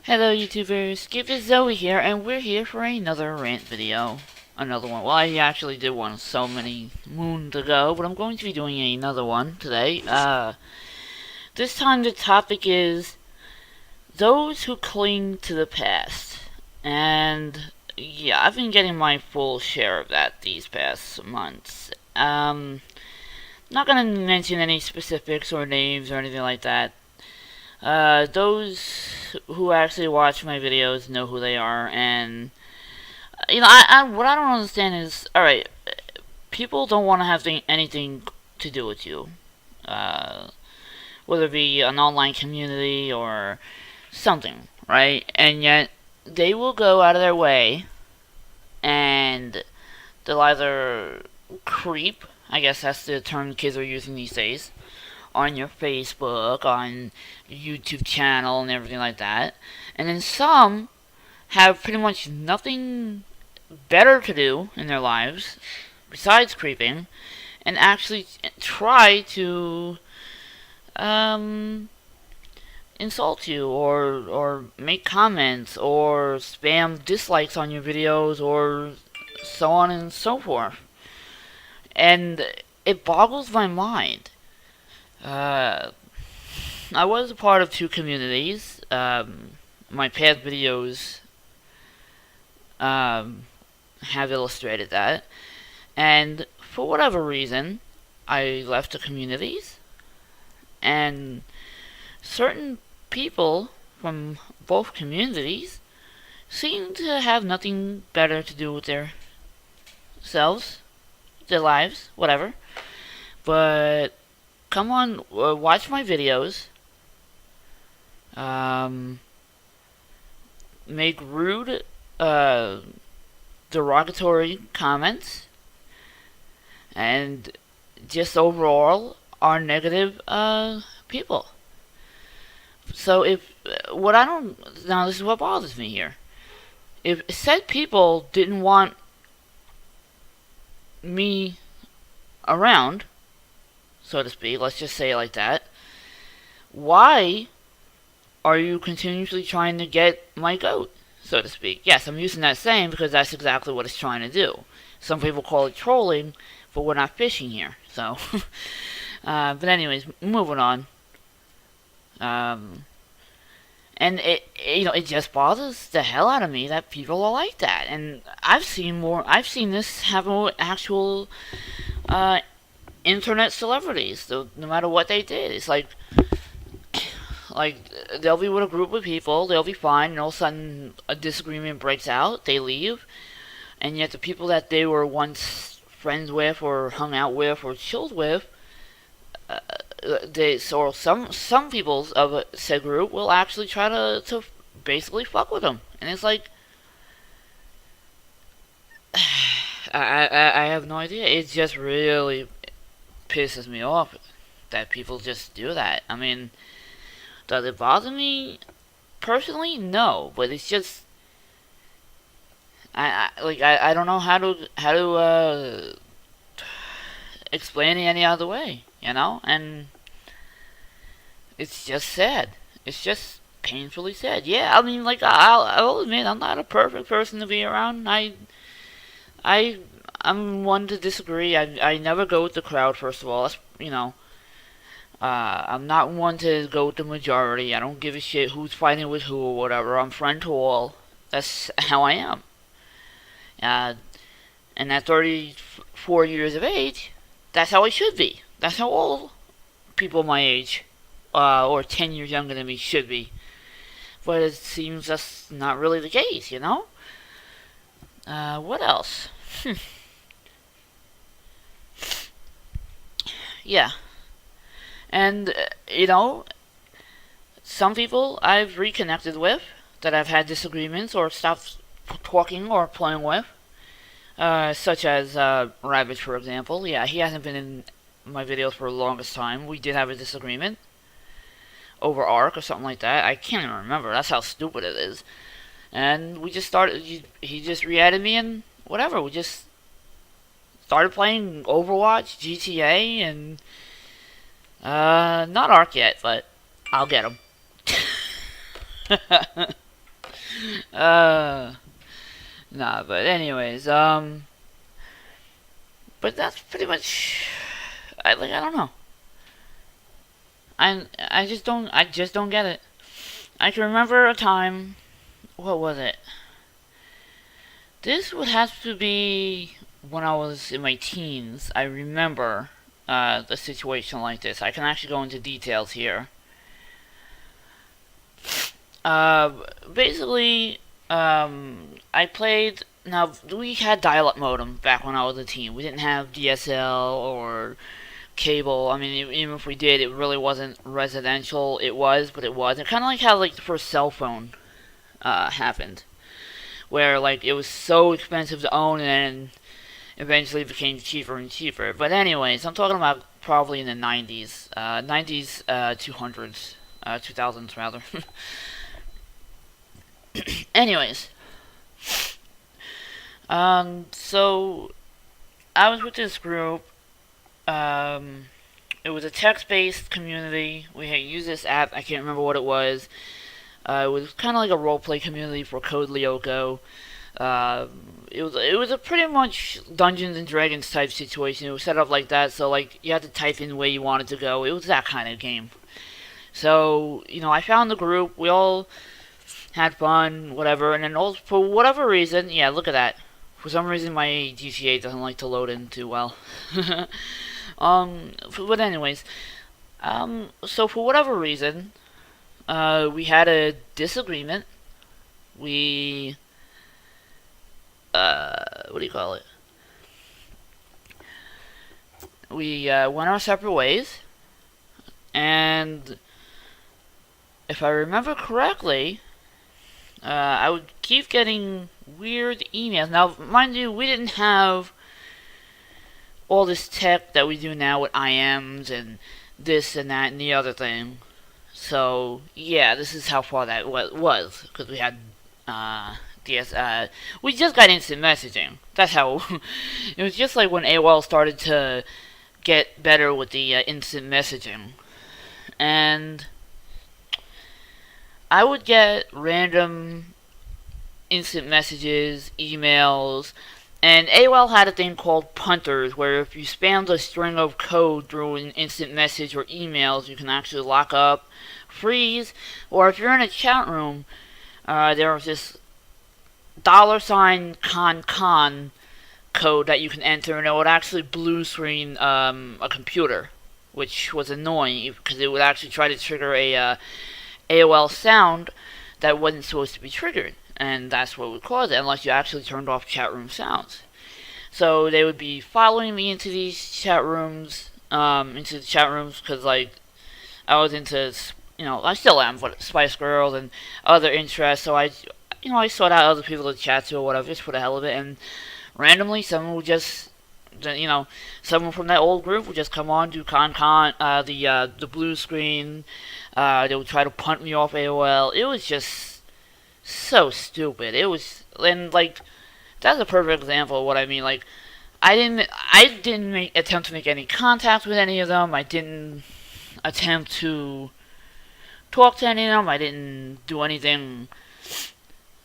Hello YouTubers, Give It Zoe here, and we're here for another rant video. Another one. Well, I actually did one so many moons ago, but I'm going to be doing another one today. This time the topic is those who cling to the past. And yeah, I've been getting my full share of that these past months. Not gonna mention any specifics or names or anything like that. Those who actually watch my videos know who they are, and what I don't understand is, all right, people don't want to have anything to do with you, uh, whether it be an online community or something, right? And yet they will go out of their way, and they'll either creep. I guess that's the term kids are using these days on your Facebook, on your YouTube channel, and everything like that. And then some have pretty much nothing better to do in their lives besides creeping, and actually try to insult you or make comments or spam dislikes on your videos or so on and so forth. And it boggles my mind. I was a part of two communities. My past videos have illustrated that. And for whatever reason, I left the communities. And certain people from both communities seem to have nothing better to do with their selves, their lives, whatever. But come on, watch my videos. Make rude, derogatory comments, and just overall are negative people. So if what I don't now this is what bothers me here. If said people didn't want me around, so to speak, let's just say it like that, why are you continuously trying to get my goat, so to speak? Yes, I'm using that saying because that's exactly what it's trying to do. Some people call it trolling, but we're not fishing here, so. But anyways, moving on. And it just bothers the hell out of me that people are like that. And I've seen this happen with actual, internet celebrities. So no matter what they did, it's like they'll be with a group of people, they'll be fine, and all of a sudden a disagreement breaks out, they leave, and yet the people that they were once friends with or hung out with or chilled with, some people of said group will actually try to basically fuck with them, and it's like I have no idea. It just really pisses me off that people just do that. I mean, does it bother me personally? No, but it's just I don't know how to explain it any other way, and it's just sad. It's just painfully sad. Yeah, I mean, like I'll admit I'm not a perfect person to be around. I'm one to disagree. I never go with the crowd. First of all, I'm not one to go with the majority. I don't give a shit who's fighting with who or whatever. I'm friend to all. That's how I am. Uh, and at 34 years of age, that's how I should be. That's how all people my age, or 10 years younger than me, should be. But it seems that's not really the case, What else? Yeah. And, some people I've reconnected with that I've had disagreements or stopped talking or playing with, such as Ravage, for example. Yeah, he hasn't been in my videos for the longest time. We did have a disagreement over ARK or something like that. I can't even remember. That's how stupid it is. And we just started. He just re-added me and whatever. We just started playing Overwatch, GTA, and not ARK yet, but I'll get him. uh, nah, but anyways, but that's pretty much. I don't know. I just don't get it. I can remember a time. What was it? This would have to be when I was in my teens. I remember a situation like this. I can actually go into details here. Uh, Basically, I played. Now we had dial-up modem back when I was a teen. We didn't have DSL or cable. I mean, even if we did, it really wasn't residential. It was, but it was. It kind of like how like the first cell phone happened, where like it was so expensive to own, and then eventually became cheaper and cheaper. But anyways, I'm talking about probably in the 90s, 200s, 2000s rather. Anyways, so I was with this group. It was a text-based community. We had used this app. I can't remember what it was. It was kind of like a roleplay community for Code Lyoko. It was a pretty much Dungeons and Dragons type situation. It was set up like that, so like you had to type in where you wanted to go. It was that kind of game. So I found the group. We all had fun, whatever, and then also, for whatever reason, yeah, look at that. For some reason, my GTA doesn't like to load in too well. But anyways, so for whatever reason, we had a disagreement. We, what do you call it? We went our separate ways, and if I remember correctly, I would keep getting weird emails. Now, mind you, we didn't have all this tech that we do now with IMs and this and that and the other thing. So, yeah, this is how far that was. Because we had, we just got instant messaging. That's how, it was just like when AOL started to get better with the instant messaging. And I would get random instant messages, emails, and AOL had a thing called punters, where if you spammed a string of code through an instant message or emails, you can actually lock up, freeze, or if you're in a chat room, there was this $con code that you can enter, and it would actually blue screen a computer, which was annoying because it would actually try to trigger a AOL sound that wasn't supposed to be triggered, and that's what would cause it unless you actually turned off chat room sounds. So they would be following me into these chat rooms, because like I was into, I still am, but Spice Girls and other interests. So I sought out other people to chat to or whatever, just for the hell of it. And randomly, someone would just, someone from that old group would just come on, do the blue screen. They would try to punt me off AOL. It was just so stupid. It was, and like, that's a perfect example of what I mean. Like, I didn't attempt to make any contact with any of them. I didn't attempt to talk to any of them. I didn't do anything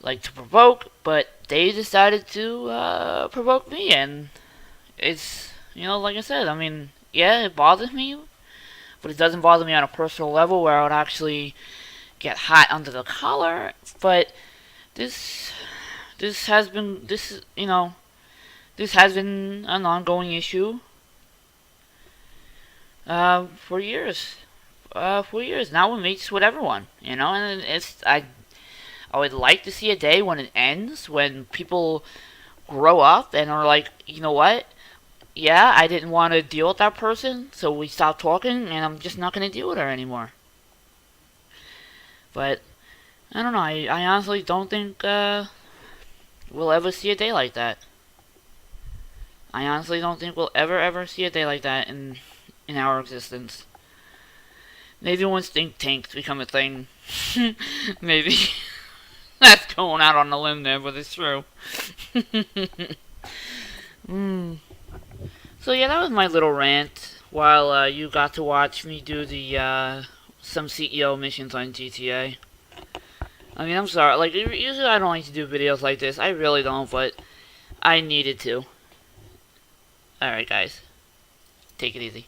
like to provoke, but they decided to provoke me, and it's, like I said, I mean, yeah, it bothers me, but it doesn't bother me on a personal level where I would actually get hot under the collar. But this has been an ongoing issue for years. Now it meets with everyone, and I would like to see a day when it ends, when people grow up and are like, you know what? Yeah, I didn't want to deal with that person, so we stopped talking, and I'm just not going to deal with her anymore. But, I don't know, I honestly don't think we'll ever see a day like that. I honestly don't think we'll ever see a day like that in our existence. Maybe once think tanks become a thing. Maybe. That's going out on a limb there, but it's true. So yeah, that was my little rant, while you got to watch me do the some CEO missions on GTA. I mean, I'm sorry. Like, usually I don't like to do videos like this. I really don't, but I needed to. Alright, guys. Take it easy.